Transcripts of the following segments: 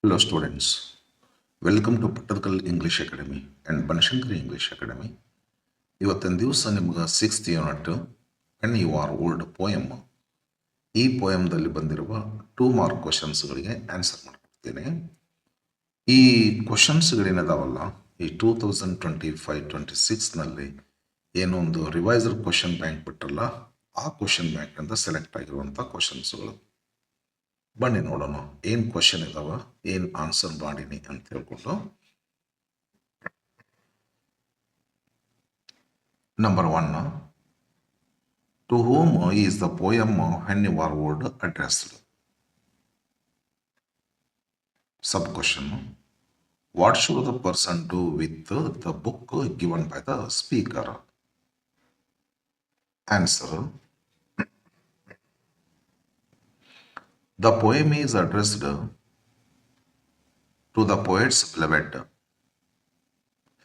Hello students, welcome to Pattadakal English academy and Banashankari English academy. ಇವತ್ತಿನ ದಿವಸ ನಿಮ್ಗೆ 6th unit when you are old poem, ಈ ಪೋಯಮ್ದಲ್ಲಿ ಬಂದಿರುವ 2 ಮಾರ್ಕ್ ಕ್ವಶನ್ಸ್ಗಳಿಗೆ ಆನ್ಸರ್ ಮಾಡ್ಕೊಡ್ತೀನಿ. ಈ ಕ್ವಶನ್ಸ್ಗಳೇನಿದಾವಲ್ಲ, ಈ 2025-26ನಲ್ಲಿ ಏನೊಂದು ರಿವೈಸರ್ ಕ್ವಶನ್ ಬ್ಯಾಂಕ್ ಬಿಟ್ಟರಲ್ಲ, ಆ ಕ್ವಶನ್ ಬ್ಯಾಂಕ್ನಿಂದ ಸೆಲೆಕ್ಟ್ ಆಗಿರುವಂಥ ಕ್ವಶನ್ಸ್ಗಳು. ಬನ್ನಿ ನೋಡೋಣ ಏನು ಕ್ವಶನ್ ಇದಾವ, ಏನು ಆನ್ಸರ್ ಮಾಡೀನಿ ಅಂತ ಹೇಳ್ಕೊಂಡು. Number 1, to whom is the poem when you are old addressed? Sub question, what should the person do with the book given by the speaker? Answer, the poem is addressed to the poet's beloved.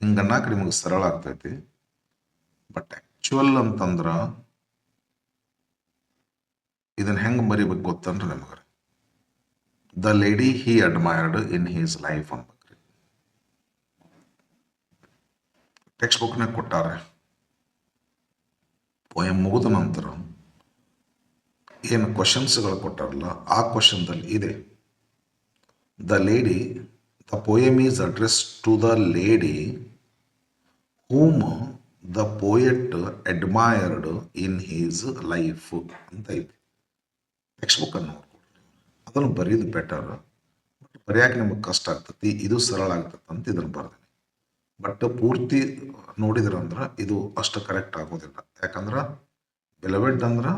ಹಿಂಗನ್ನಾಕ ನಿಮಗೆ ಸರಳ ಆಗ್ತೈತಿ, but actual ಅಂತಂದ್ರ ಇದನ್ನ ಹೆಂಗೆ ಬರೀಬೇಕು ಗೊತ್ತಂದ್ರೆ ನಿಮಗೆ, the lady he admired in his life ಅನ್ಬೇಕ್ರಿ. ಟೆಕ್ಸ್ಟ್ ಬುಕ್ನಾಗ ಕೊಟ್ಟಾರೆ. ಪೋಯಮ್ ಮುಗಿದ ನಂತರ ಏನು ಕ್ವಶನ್ಸ್ಗಳು ಕೊಟ್ಟಾರಲ್ಲ, ಆ ಕ್ವಶನ್ದಲ್ಲಿ ಇದೆ the lady, the poem is address to the lady whom the poet admired in his life ಅಂತ ಐತಿ. ಟೆಕ್ಸ್ಟ್ ಬುಕ್ಕನ್ನು ನೋಡ್ಕೊಡ್ರಿ, ಅದನ್ನು ಬರೀದು ಬೆಟರ್. ಬಟ್ ಬರೆಯಾಕೆ ನಿಮಗೆ ಕಷ್ಟ ಆಗ್ತತಿ, ಇದು ಸರಳ ಆಗ್ತದೆ ಅಂತ ಇದನ್ನು ಬರ್ತೀನಿ. ಬಟ್ ಪೂರ್ತಿ ನೋಡಿದ್ರಂದ್ರೆ ಇದು ಅಷ್ಟು ಕರೆಕ್ಟ್ ಆಗೋದಿಲ್ಲ. ಯಾಕಂದ್ರೆ ಬೆಲವೆಡ್ ಅಂದ್ರೆ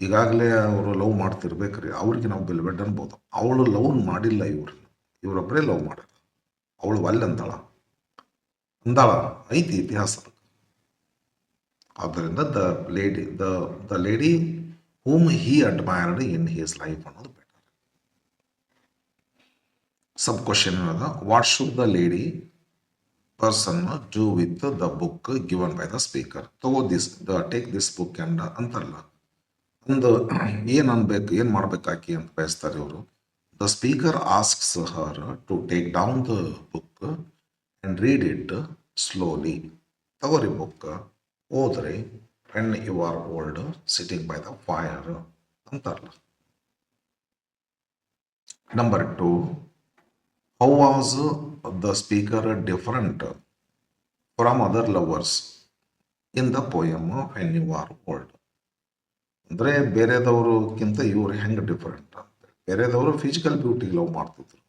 ಈಗಾಗಲೇ ಅವರು ಲವ್ ಮಾಡ್ತಿರ್ಬೇಕ್ರಿ, ಅವ್ರಿಗೆ ನಾವು ಬೆಲವೆಡ್ ಅನ್ಬೋದು. ಅವಳು ಲವ್ ಮಾಡಿಲ್ಲ, ಇವರೊಬ್ಬರೇ ಲವ್ ಮಾಡ್ಯಾರ. ಅವಳು ಒಲ್ಲೆ ಅಂದಾಳ ಐತಿ ಇತಿಹಾಸ. ಆದ್ದರಿಂದ the lady whom he admired in his life ಅನ್ನೋದು ಬೆಟರ್. ಸಬ್ ಕ್ವಶನ್ ಏನದ, what should the lady person do with the book given by the speaker? Take this book and ಅಂತಾರಲ್ಲ, ಒಂದು ಏನು ಅನ್ಬೇಕು, ಏನು ಮಾಡ್ಬೇಕಾಕಿ ಅಂತ ಬಯಸ್ತಾರೆ ಇವರು. The speaker asks her to take down the book and read it slowly. ತಗೋರಿ ಬುಕ್, ಓದ್ರಿ, when you are old sitting by the fire ಅಂತಾರಲ್ಲ. Number 2, how was the speaker different from other lovers in the poem when you are old? ಅಂದರೆ ಬೇರೆದವ್ರಿಗಿಂತ ಇವ್ರು ಹೆಂಗೆ different ಅಂತ. ಬೇರೆದವರು physical beauty love ಮಾಡ್ತಿದ್ರು,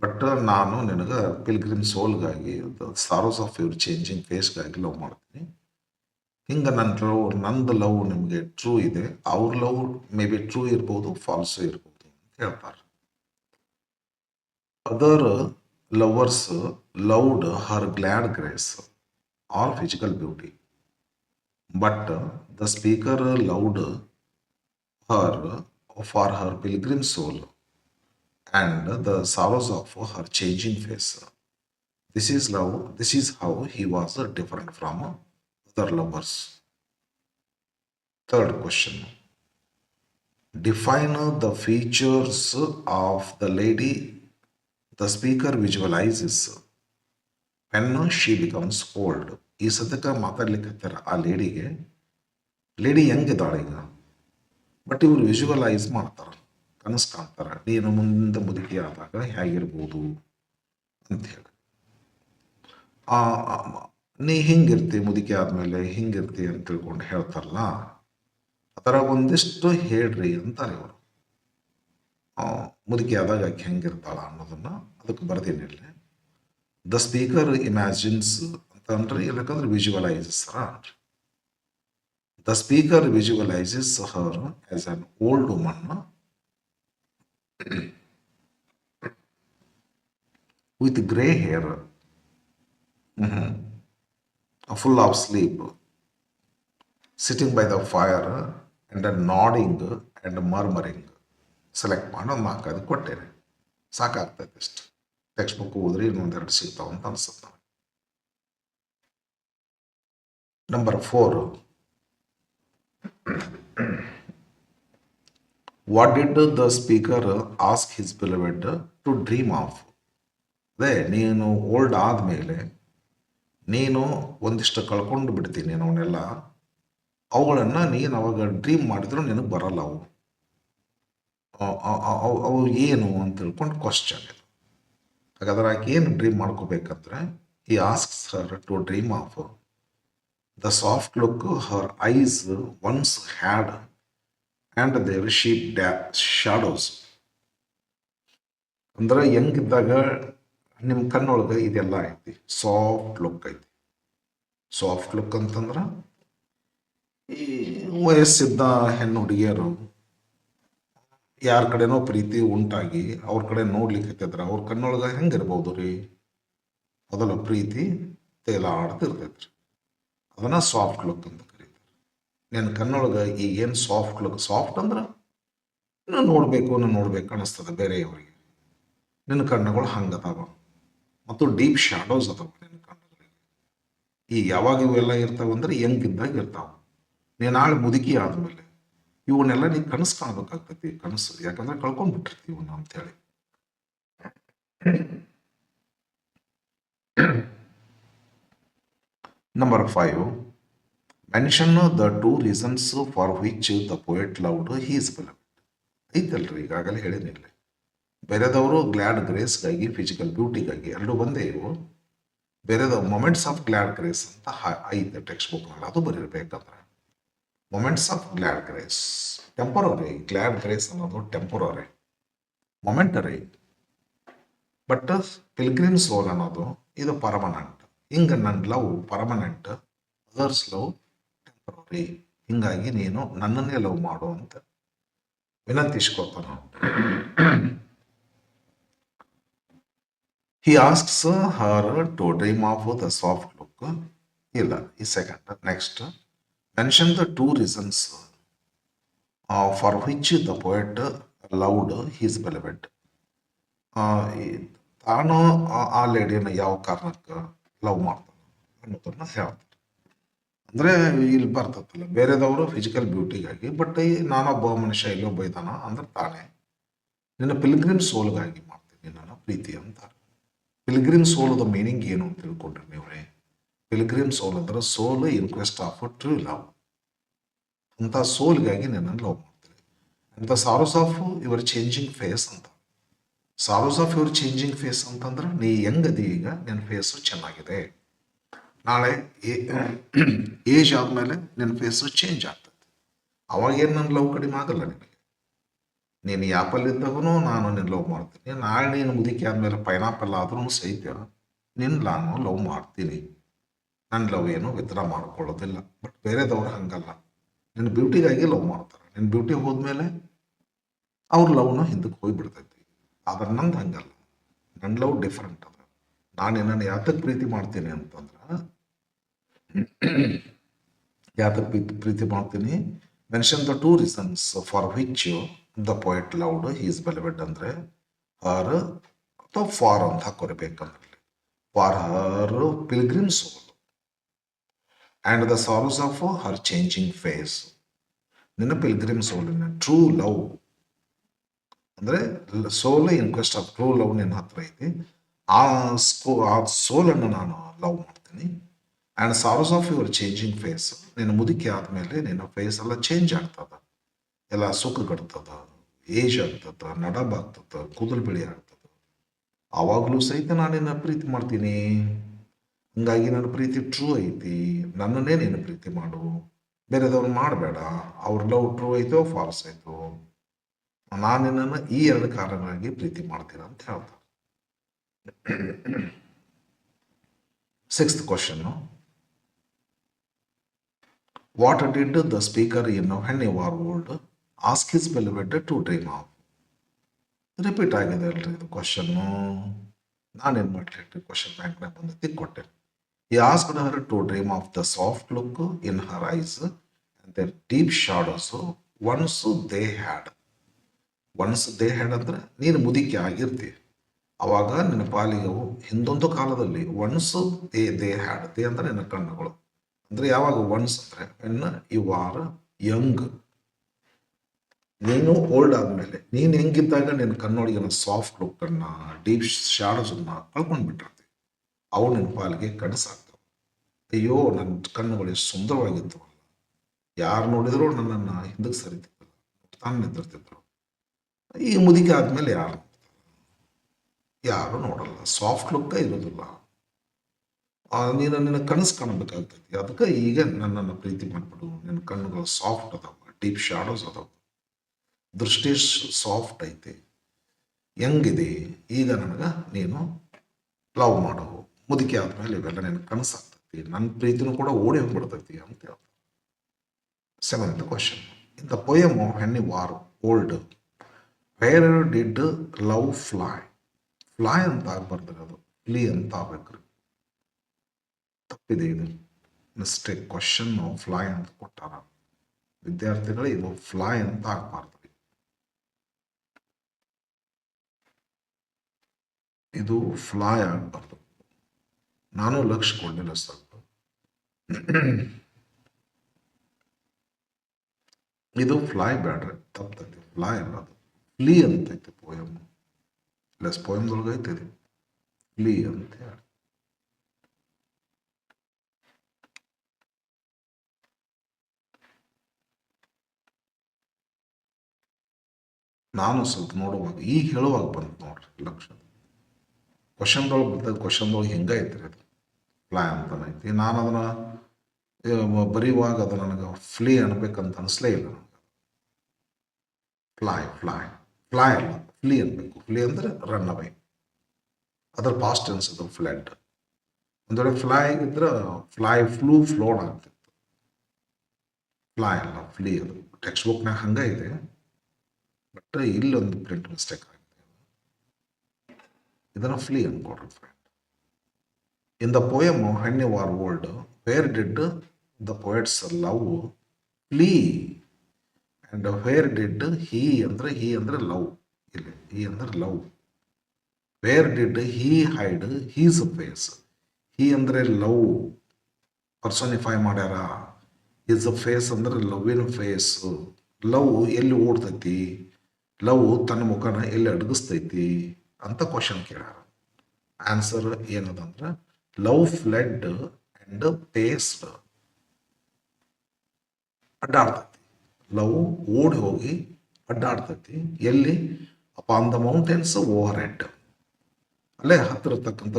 but ನಾನು ನಿನಗೆ ಪಿಲ್ಗ್ರಿಮ್ ಸೋಲ್ಗಾಗಿ, ಸಾರೋಸ್ ಆಫ್ ಯುವರ್ ಚೇಂಜಿಂಗ್ ಫೇಸ್ಗಾಗಿ ಲವ್ ಮಾಡ್ತೀನಿ. ಹಿಂಗೆ ನಂದು ಲವ್ ನಿಮಗೆ ಟ್ರೂ ಇದೆ, ಅವ್ರ ಲವ್ ಮೇ ಬಿ ಟ್ರೂ ಇರ್ಬೋದು, ಫಾಲ್ಸು ಇರ್ಬೋದು ಅಂತ ಹೇಳ್ತಾರೆ. Other lovers loved her glad grace or physical beauty, but the speaker loved her for her pilgrim soul and the sorrows of her changing face. This is love. This is how he was different from other lovers. Third question, define the features of the lady the speaker visualizes when she becomes old. ಈ ಸದ್ಯಕ್ಕೆ ಮಾತಾಡ್ಲಿಕ್ಕೆ ಆ lady ಹೆಂಗಿದ್ದಾಳೆ ಈಗ, but ಇವ್ರು visualise ಮಾಡ್ತಾರೆ, ಕನಸು ಕಾಣ್ತಾರೆ, ನೀನು ಮುಂದೆ ಮುದುಕಿ ಆದಾಗ ಹೇಗಿರ್ಬೋದು ಅಂತ ಹೇಳಿ. ನೀ ಹಿಂಗಿರ್ತಿ, ಮುದುಕಿ ಆದಮೇಲೆ ಹಿಂಗಿರ್ತಿ ಅಂತ ತಿಳ್ಕೊಂಡು ಹೇಳ್ತಾರಲ್ಲ, ಆ ಥರ ಒಂದಿಷ್ಟು ಹೇಳ್ರಿ ಅಂತಾರೆ ಇವರು. ಮುದುಕಿ ಆದಾಗ ಆಕೆ ಹೆಂಗಿರ್ತಾಳ ಅನ್ನೋದನ್ನು ಅದಕ್ಕೆ ಬರ್ತೀನಿ ಇಲ್ಲಿ. ದ ಸ್ಪೀಕರ್ ಇಮ್ಯಾಜಿನ್ಸ್ ಅಂತ ಅಂದ್ರೆ, ಯಾಕಂದ್ರೆ ವಿಜುವಲೈಸಸ್ ಅನ್ರಿ. The speaker visualizes her as an old woman with grey hair, full of sleep, sitting by the fire and nodding and murmuring. Select ಮಾಡಿ ಒಂದು 4 ಅದು ಕೊಟ್ಟೇನೆ, ಸಾಕಾಗ್ತೈತೆ ಇಷ್ಟು. ಟೆಕ್ಸ್ಟ್ ಬುಕ್ ಓದ್ರಿ ಇನ್ನೊಂದೆರಡು ಸಿಗ್ತಾವ ಅಂತ ಅನ್ಸುತ್ತೆ ನನಗೆ. Number 4, what did the speaker ask his beloved to dream of? ಅದೇ ನೀನು ಓಲ್ಡ್ ಆದಮೇಲೆ ನೀನು ಒಂದಿಷ್ಟು ಕಳ್ಕೊಂಡು ಬಿಡ್ತೀನಿ ಅವನ್ನೆಲ್ಲ, ಅವುಗಳನ್ನು ನೀನು ಅವಾಗ ಡ್ರೀಮ್ ಮಾಡಿದ್ರು ನಿನಗೆ ಬರಲ್ಲ ಅವು. ಅವು ಏನು ಅಂತ ತಿಳ್ಕೊಂಡು ಕ್ವಶನ್ ಇದು. ಹಾಗಾದ್ರೆ ಆಕೆ ಏನು ಡ್ರೀಮ್ ಮಾಡ್ಕೋಬೇಕಂದ್ರೆ, ಈ asks her to dream of the soft look her eyes once had and their deep shadows. ಅಂದ್ರೆ ಹೆಂಗಿದ್ದಾಗ ನಿಮ್ಮ ಕಣ್ಣೊಳಗೆ ಇದೆಲ್ಲ ಐತಿ, ಸಾಫ್ಟ್ ಲುಕ್ ಐತಿ. ಸಾಫ್ಟ್ ಲುಕ್ ಅಂತಂದ್ರೆ ಈ ವಯಸ್ಸಿದ್ದ ಹೆಣ್ಣು ಹುಡುಗಿಯರು ಯಾರ ಕಡೆನೋ ಪ್ರೀತಿ ಉಂಟಾಗಿ ಅವ್ರ ಕಡೆ ನೋಡ್ಲಿಕ್ಕೆ ಹತ್ತಿದ್ರೆ ಅವ್ರ ಕಣ್ಣೊಳಗೆ ಹೆಂಗಿರ್ಬೋದು ರೀ? ಮೊದಲ ಪ್ರೀತಿ ತೇಲಾಡ್ತಿರ್ತೈತ್ರಿ. ಅದನ್ನ ಸಾಫ್ಟ್ ಲುಕ್ ಅಂತ ಕರೀತಾರೆ. ನಿನ್ನ ಕಣ್ಣೊಳಗೆ ಈಗ ಏನು ಸಾಫ್ಟ್ ಲುಕ್, ಸಾಫ್ಟ್ ಅಂದ್ರೆ ನಾನು ನೋಡ್ಬೇಕು ಅನಿಸ್ತದೆ ಬೇರೆಯವರಿಗೆ. ನಿನ್ನ ಕಣ್ಣುಗಳು ಹಂಗದಾವ ಮತ್ತು ಡೀಪ್ ಶಾಡೋಸ್ ಅದಾವ ನಿನ್ನ ಕಣ್ಣುಗಳಿಗೆ. ಈಗ ಯಾವಾಗ ಇವೆಲ್ಲ ಇರ್ತಾವಂದ್ರೆ ಹೆಂಗಿದ್ದಾಗ ಇರ್ತಾವ. ನೀನು ನಾಳೆ ಮುದುಕಿ ಆದಮೇಲೆ ಇವನ್ನೆಲ್ಲ ನೀ ಕನಸು ಕಾಣ್ಬೇಕಾಗ್ತೈತಿ. ಕನಸು ಯಾಕಂದ್ರೆ ಕಳ್ಕೊಂಡ್ಬಿಟ್ಟಿರ್ತೀವಿ ಇವನ್ನ ಅಂತೇಳಿ. Number 5, mention the 2 reasons for which the poet loved his beloved. ಐತಲ್ರಿ, ಈಗಾಗಲೇ ಹೇಳಿನಿಲ್ಲ. ಬೇರೆದವರು ಗ್ಲ್ಯಾಡ್ ಗ್ರೇಸ್ಗಾಗಿ, ಫಿಸಿಕಲ್ ಬ್ಯೂಟಿಗಾಗಿ ಎರಡು ಬಂದೇ ಇವು. ಬೇರೆದ ಮೊಮೆಂಟ್ಸ್ ಆಫ್ ಗ್ಲ್ಯಾಡ್ ಗ್ರೇಸ್ ಅಂತ ಐತೆ ಟೆಕ್ಸ್ಟ್ ಬುಕ್ನಲ್ಲಿ, ಅದು ಬರೀರ್ಬೇಕಂದ್ರೆ moments of glad grace temporary. Glad grace ಅನ್ನೋದು temporary, momentary. But pilgrim soul ಅನ್ನೋದು ಇದು ಪರ್ಮನೆಂಟ್. ಹಿಂಗೆ ನನ್ನ love permanent, others love temporary. ಹಿಂಗಾಗಿ ನೀನು ನನ್ನನ್ನೇ ಲವ್ ಮಾಡು ಅಂತ ವಿನಂತಿಸ್ಕೊತಾನ. He asks her to dream of the soft look. ಇಲ್ಲ, ಈ second. Next, mention the 2 reasons for which the poet loved his beloved. ತಾನು ಆ ಲೇಡಿಯನ್ನು ಯಾವ ಕಾರಣಕ್ಕೆ ಲವ್ ಮಾಡ್ತಾನೆ ಅನ್ನೋದನ್ನ ಹೇಳ್ತಾರೆ. ಅಂದರೆ ಇಲ್ಲಿ ಬರ್ತತ್ತಲ್ಲ, ಬೇರೆದವರು ಫಿಸಿಕಲ್ ಬ್ಯೂಟಿಗಾಗಿ, ಬಟ್ ಈ ನಾನೊಬ್ಬ ಮನುಷ್ಯ ಇಲ್ಲೊಬ್ಬ ಇದ್ದಾನ ಅಂದ್ರೆ ತಾನೇ ನಿನ್ನ ಪಿಲ್ಗ್ರಿಮ್ ಸೋಲ್ಗಾಗಿ ಮಾಡ್ತೀನಿ ನನ್ನ ಪ್ರೀತಿ ಅಂತಾರೆ. ಪಿಲ್ಗ್ರಿಮ್ ಸೋಲದ ಮೀನಿಂಗ್ ಏನು ಅಂತ ತಿಳ್ಕೊಂಡ್ರಿ ನೀವ್ರೆ? ಪಿಲ್ಗ್ರಿಮ್ ಸೋಲ್ ಅಂದ್ರೆ soul in quest of true love. ಅಂತ ಸೋಲ್ಗಾಗಿ ನನ್ನನ್ನು ಲವ್ ಮಾಡ್ತೀನಿ. ಅಂತ sorrows of your changing face ಅಂತ. Sorrows of your changing face ಅಂತಂದ್ರೆ ನೀ ಹೆಂಗದಿ ಈಗ, ನಿನ್ನ ಫೇಸು ಚೆನ್ನಾಗಿದೆ. ನಾಳೆ ಏಜ್ ಆದಮೇಲೆ ನಿನ್ನ ಫೇಸು ಚೇಂಜ್ ಆಗ್ತದೆ. ಅವಾಗೇನು ನನ್ನ ಲವ್ ಕಡಿಮೆ ಆಗಲ್ಲ ನಿನಗೆ. ನೀನು ಆ್ಯಪಲ್ ಇದ್ದಾಗೂ ನಾನು ನಿನ್ನ ಲವ್ ಮಾಡ್ತೀನಿ. ನಾಳೆ ನೀನು ಮುದುಕಿ ಆದಮೇಲೆ ಪೈನಾಪಲ್ ಆದ್ರೂ ಸಹಿತ ನಾನು ಲವ್ ಮಾಡ್ತೀನಿ. ನನ್ನ ಲವ್ ಏನು ವಿತ್ಡ್ರಾ ಮಾಡ್ಕೊಳ್ಳೋದಿಲ್ಲ. ಬಟ್ ಬೇರೆದವ್ರು ಹಂಗಲ್ಲ, ನಿನ್ನ ಬ್ಯೂಟಿಗಾಗಿ ಲವ್ ಮಾಡ್ತಾರೆ. ನಿನ್ನ ಬ್ಯೂಟಿ ಹೋದ್ಮೇಲೆ ಅವ್ರ ಲವ್ನ ಹಿಂದಕ್ಕೆ ಹೋಗಿಬಿಡ್ತೈತಿ. ಆದ್ರೆ ನಂದು ಹಂಗಲ್ಲ, ನನ್ನ ಲವ್ ಡಿಫ್ರೆಂಟ್ ಅದ. ನಾನು ನಿನ್ನನ್ನು ಯಾತಕ್ಕೆ ಪ್ರೀತಿ ಮಾಡ್ತೀನಿ ಅಂತಂದ್ರೆ, ಯಾತಕ್ಕೆ ಪ್ರೀತಿ ಮಾಡ್ತೀನಿ? Mention the 2 reasons for which the poet loved his beloved ಅಂದರೆ ಹರ್ ಅಥವಾ ಫಾರ್ ಅಂತ ಹಾಕೋರ್ಬೇಕಂದ್ರೆ, for her pilgrim soul and the sorrows of her changing face. ನಿನ್ನ ಪಿಲ್ಗ್ರಿಮ್ ಸೋಲಿನ ಟ್ರೂ ಲವ್ ಅಂದರೆ soul in quest of true love ನಿನ್ನ ಹತ್ರ ಐತಿ. ಆ ಸೋಲನ್ನು ನಾನು ಲವ್ ಮಾಡ್ತೀನಿ. And sorrows of your changing face, ನಿನ್ನ ಮುದುಕಿ ಆದಮೇಲೆ ನಿನ್ನ ಫೇಸ್ ಎಲ್ಲ ಚೇಂಜ್ ಆಗ್ತದ, ಎಲ್ಲ ಸುಖಗಡ್ತದ, ಏಜ್ ಆಗ್ತದ, ನಡಬಾಗ್ತದ, ಕೂದಲು ಬಿಳಿ ಆಗ್ತದ. ಆವಾಗಲೂ ಸಹಿತ ನಾನು ನಿನ್ನ ಪ್ರೀತಿ ಮಾಡ್ತೀನಿ. ಹಂಗಾಗಿ ನನ್ನ ಪ್ರೀತಿ ಟ್ರೂ ಐತಿ. ನನ್ನನ್ನೇ ನೀನು ಪ್ರೀತಿ ಮಾಡು, ಬೇರೆದವ್ರು ಮಾಡಬೇಡ. ಅವ್ರ ಲವ್ ಟ್ರೂ ಐತೋ ಫಾಲ್ಸ್ ಆಯಿತು, ನಾನು ನಿನ್ನನ್ನು ಈ 2 ಕಾರಣವಾಗಿ ಪ್ರೀತಿ ಮಾಡ್ತೀನಿ ಅಂತ ಹೇಳ್ತಾರೆ. 6th question, what did the speaker in when you are old ask his beloved to dream of? Repeat ಆಗಿದೆ ಅಲ್ರಿ ಇದು ಕ್ವಶನ್ನು. ನಾನೇನು ಮಾಡಲಿ, ಕ್ವಶನ್ ಬ್ಯಾಂಕ್ನಾಗ ಬಂದು ತಿಕ್ಕೊಟ್ಟೆ. He asked her to dream of the soft look in her eyes and their deep shadows once they had. Once they had ಅಂದ್ರೆ ನೀನು ಮುದುಕಿ ಆಗಿರ್ತಿ, ಅವಾಗ ನಿನ್ನ ಪಾಲಿಗೆ ಹಿಂದೊಂದು ಕಾಲದಲ್ಲಿ ಒನ್ಸ್ ದೇ ಹ್ಯಾಡ್. ದೇ ಅಂದ್ರೆ ನಿನ್ನ ಕಣ್ಣುಗಳು. ಅಂದರೆ ಯಾವಾಗ ಒನ್ಸ್ ಅಂದರೆ ವೆನ್ ಯು ಆರ್ ಯಂಗ್, ನೀನು ಓಲ್ಡ್ ಆದಮೇಲೆ ನೀನು ಹೆಂಗಿದ್ದಾಗ ನಿನ್ನ ಕಣ್ಣೊಳಗಿನ ಸಾಫ್ಟ್ ಲುಕ್ಕನ್ನು ಡೀಪ್ ಶಾಡೋಸನ್ನು ಕಳ್ಕೊಂಡ್ಬಿಟ್ಟಿರ್ತೀವಿ. ಅವು ನಿನ್ನ ಪಾಲಿಗೆ ಕನಸಾಗ್ತವೆ. ಅಯ್ಯೋ ನನ್ನ ಕಣ್ಣುಗಳು ಎಷ್ಟು ಸುಂದರವಾಗಿದ್ದವಲ್ಲ, ಯಾರು ನೋಡಿದರೂ ನನ್ನನ್ನು ಹಿಂದಕ್ಕೆ ಸರಿತಿದ್ದಲ್ಲ, ತಾನು ನಿಂತಿರ್ತಿದ್ರು. ಈ ಮುದುಕಿ ಆದಮೇಲೆ ಯಾರು ನೋಡಲ್ಲ, ಸಾಫ್ಟ್ ಲುಕ್ಕ ಇರೋದಿಲ್ಲ. ನೀನು ನಿನ್ನ ಕನಸು ಕಾಣಬೇಕಾಗ್ತೈತಿ. ಅದಕ್ಕೆ ಈಗ ನನ್ನನ್ನು ಪ್ರೀತಿ ಮಾಡಿಬಿಡು, ನಿನ್ನ ಕಣ್ಣುಗಳು ಸಾಫ್ಟ್ ಅದಾವ, ಡೀಪ್ ಶಾಡೋಸ್ ಅದಾವ, ದೃಷ್ಟಿ ಸಾಫ್ಟ್ ಐತಿ, ಹೆಂಗಿದೆ ಈಗ ನನಗೆ ನೀನು ಲವ್ ಮಾಡು. ಮುದುಕಿ ಆದ್ಮೇಲೆ ಇವೆಲ್ಲ ನಿನ್ನ ಕನಸಾಗ್ತೈತಿ, ನನ್ನ ಪ್ರೀತಿನೂ ಕೂಡ ಓಡಿ ಹೋಗ್ಬಿಡ್ತೈತಿ ಅಂತ ಹೇಳ್ತಾರೆ. 7th question. In the poem of Henry War Old, where did love fly? Fly ಅಂತ ಆಗ್ಬಾರ್ದು, ಅದು ಫ್ಲೀ ಅಂತ ಆಗ್ಬೇಕ್ರಿ. ತಪ್ಪಿದೆ ಇದು, ಮಿಸ್ಟೇಕ್. ಕ್ವಶನ್ ಫ್ಲೈ ಅಂತ ಕೊಟ್ಟಾರ ವಿದ್ಯಾರ್ಥಿಗಳು, ಇದು ಫ್ಲೈ ಅಂತ ಆಗ್ಬಾರ್ದು, ಇದು ಫ್ಲೈ ಆಗ್ಬಾರ್ದು. ನಾನು ಲಕ್ಷ್ಯ ಕೊಡಲಿಲ್ಲ ಸ್ವಲ್ಪ. ಇದು ಫ್ಲೈ ಬ್ಯಾಡ್ರಿ, ತಪ್ಪೈತಿ. ಫ್ಲೈ ಅಲ್ಲ, ಅದು ಫ್ಲೀ ಅಂತೈತಿ ಪೋಯಮ್. ಪ್ಲಸ್ ಪೋಯಮ್ದೊಳಗೆ ಐತಿದೆ ಫ್ಲೀ ಅಂತ ಹೇಳಿ. ನಾನು ಸ್ವಲ್ಪ ನೋಡುವಾಗ ಈಗ ಹೇಳುವಾಗ ಬಂತು ನೋಡ್ರಿ ಲಕ್ಷ. ಕ್ವಶನ್ದೊಳಗೆ ಬರ್ತದೆ, ಕ್ವಶನ್ದೊಳಗೆ ಹೆಂಗೈತ್ರಿ ಅದು ಫ್ಲೈ ಅಂತಾನೆ ಐತಿ. ನಾನು ಅದನ್ನು ಬರೆಯುವಾಗ ಅದು ನನಗೆ ಫ್ಲೀ ಅನ್ಬೇಕಂತ ಅನಿಸ್ಲೇ ಇಲ್ಲ ನನಗೆ. ಫ್ಲೈ ಫ್ಲೈ ಫ್ಲೈ ಅಲ್ಲ, ಫ್ಲೀ ಅನ್ಬೇಕು. ಫ್ಲೀ ಅಂದರೆ ರನ್ ಅವೇ, ಅದರ ಪಾಸ್ಟ್ ಟೆನ್ಸ್ ಅದು ಫ್ಲಡ್. ಒಂದು ವೇಳೆ ಫ್ಲೈ ಇದ್ರೆ ಫ್ಲೈ ಫ್ಲೂ ಫ್ಲೋಡ್ ಆಗ್ತಿತ್ತು. ಫ್ಲೈ ಅಲ್ಲ, ಫ್ಲೀ. ಅದು ಟೆಕ್ಸ್ಟ್ ಬುಕ್ನಾಗ ಹಂಗೆ ಇದೆ, ಬಟ್ ಇಲ್ಲೊಂದು ಪ್ರಿಂಟ್ ಮಿಸ್ಟೇಕ್ ಆಗಿದೆ. ಇದನ್ನು ಫ್ಲೀ ಅನ್ಕೊಡ್ರಿ friend. In the poem when you are old, where did the poet's love flee and where did he ಅಂದ್ರೆ ಲವ್. ಇಲ್ಲಿ ಹೀ ಅಂದ್ರೆ love. Where did he hide his face. He ಅಂದ್ರೆ love ಪರ್ಸೋನಿಫೈ ಮಾಡ್ಯಾರ. His face ಅಂದ್ರೆ ಲವ್ವಿನ face. Love ಎಲ್ಲಿ ಓಡ್ತೈತಿ, love ತನ್ನ ಮುಖನ ಎಲ್ಲಿ ಅಡಗಿಸ್ತೈತಿ ಅಂತ ಕ್ವಶನ್ ಕೇಳ್ಯಾರ. ಆನ್ಸರ್ ಏನದಂದ್ರೆ ಲವ್ ಫ್ಲೆಡ್ ಅಂಡ್ ಪೇಸ್ಡ್. ಅಡ್ಡಾಡ್ತೈತಿ, ಲವ್ ಓಡಿ ಹೋಗಿ ಅಡ್ಡಾಡ್ತೈತಿ. ಎಲ್ಲಿ? Upon the mountains overhead. ಅಲ್ಲೇ ಹತ್ತಿರ ಇರ್ತಕ್ಕಂಥ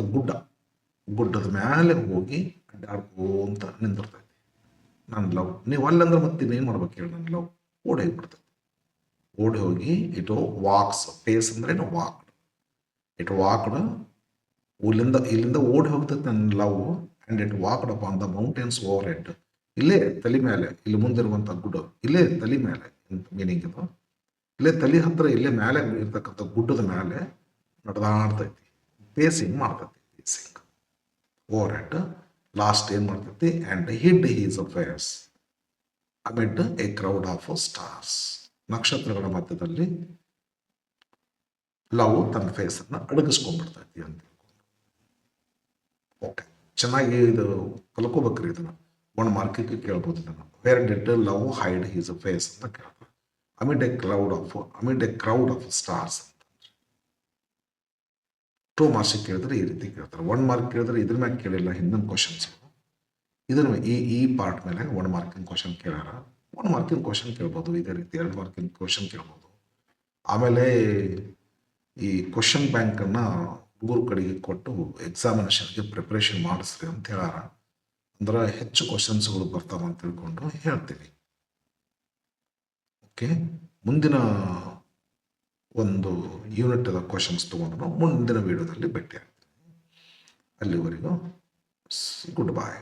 ಗುಡ್ಡದ ಮೇಲೆ ಹೋಗಿ ಅಡ್ಡಾಡ್ಕೋಂತ ನಿಂದಿರ್ತೈತಿ ನನ್ನ ಲವ್. ನೀವು ಅಲ್ಲಂದ್ರೆ ಮತ್ತೆ ಇನ್ನೇನು ಮಾಡ್ಬೇಕು ಹೇಳಿ? ನನ್ನ ಲವ್ ಓಡಿ ಹೋಗ್ಬಿಡ್ತೈತಿ. ಓಡಿ ಹೋಗಿ ಇಟ್ ವಾಕ್ಸ್. ಪೇಸ್ ಅಂದ್ರೆ ವಾಕ್ಡ್. ಇಟ್ ವಾಕ್ಡ್, ಇಲ್ಲಿಂದ ಓಡಿ ಹೋಗ್ತೈತಿ ನನ್ನ love. And it walked up on the mountains over head. ಇಲ್ಲೇ ತಲೆ ಮೇಲೆ, ಇಲ್ಲಿ ಮುಂದಿರುವಂಥ ಗುಡ್ಡ ಇಲ್ಲೇ ತಲೆ ಮೇಲೆ. ಮೀನಿಂಗ್ ಇದು ಇಲ್ಲೇ ತಲೆ ಹತ್ರ, ಇಲ್ಲೇ ಮೇಲೆ ಇರ್ತಕ್ಕಂಥ ಗುಡ್ಡದ ಮೇಲೆ ನಡೆದಾಡ್ತೈತಿ. ಪೇಸಿಂಗ್ ಮಾಡ್ತೈತಿ. Pacing over head. ಲಾಸ್ಟ್ ಏನು ಮಾಡ್ತೈತಿ? And hid his face amid a crowd of stars. ನಕ್ಷತ್ರಗಳ ಮಧ್ಯದಲ್ಲಿ ಲವ್ ತನ್ನ ಫೇಸನ್ನು ಅಡಗಿಸ್ಕೊಂಡ್ಬಿಡ್ತೈತಿ ಅಂತ. ಓಕೆ, ಚೆನ್ನಾಗಿ ಇದು ಕಲ್ಕೋಬೇಕ್ರಿ. ಇದನ್ನು 1 ಮಾರ್ಕಿಗೆ ಕೇಳ್ಬೋದು. ಇದನ್ನು where did love hide his face ಅಂತ ಕೇಳ್ತಾರೆ. Amid a crowd of stars ಅಂತ. 2 ಮಾರ್ಕ್ಸಿಗೆ ಕೇಳಿದ್ರೆ ಈ ರೀತಿ ಕೇಳ್ತಾರೆ. 1 ಮಾರ್ಕ್ ಕೇಳಿದ್ರೆ ಇದ್ರ ಮ್ಯಾಗ ಕೇಳಿಲ್ಲ, ಹಿಂದಿನ ಕ್ವಶನ್ಸ್ ಇದ್ರ ಈ ಪಾರ್ಟ್ ಮೇಲೆ 1 ಮಾರ್ಕಿನ ಕ್ವಶನ್ ಕೇಳ್ಯಾರ. 1 ಮಾರ್ಕಿನ ಕ್ವಶನ್ ಕೇಳ್ಬೋದು. ಇದೇ ರೀತಿ 2 ಮಾರ್ಕಿನ ಕ್ವಶನ್ ಕೇಳ್ಬೋದು. ಆಮೇಲೆ ಈ ಕ್ವಶನ್ ಬ್ಯಾಂಕನ್ನು ಹುಡುಗರ ಕಡೆಗೆ ಕೊಟ್ಟು ಎಕ್ಸಾಮಿನೇಷನ್ಗೆ ಪ್ರಿಪ್ರೇಷನ್ ಮಾಡಿಸ್ರಿ ಅಂತ ಹೇಳಾರ. ಅಂದ್ರೆ ಹೆಚ್ಚು ಕ್ವಶನ್ಸ್ಗಳು ಬರ್ತಾವ ಅಂತ ತಿಳ್ಕೊಂಡು ಹೇಳ್ತೀವಿ. ಓಕೆ, ಮುಂದಿನ ಒಂದು ಯೂನಿಟ್ ಕ್ವಶನ್ಸ್ ತೊಗೊಂಡು ಮುಂದಿನ ವಿಡಿಯೋದಲ್ಲಿ ಭೇಟಿ ಆಗ್ತೀನಿ. ಅಲ್ಲಿವರೆಗೂ ಗುಡ್ ಬಾಯ್.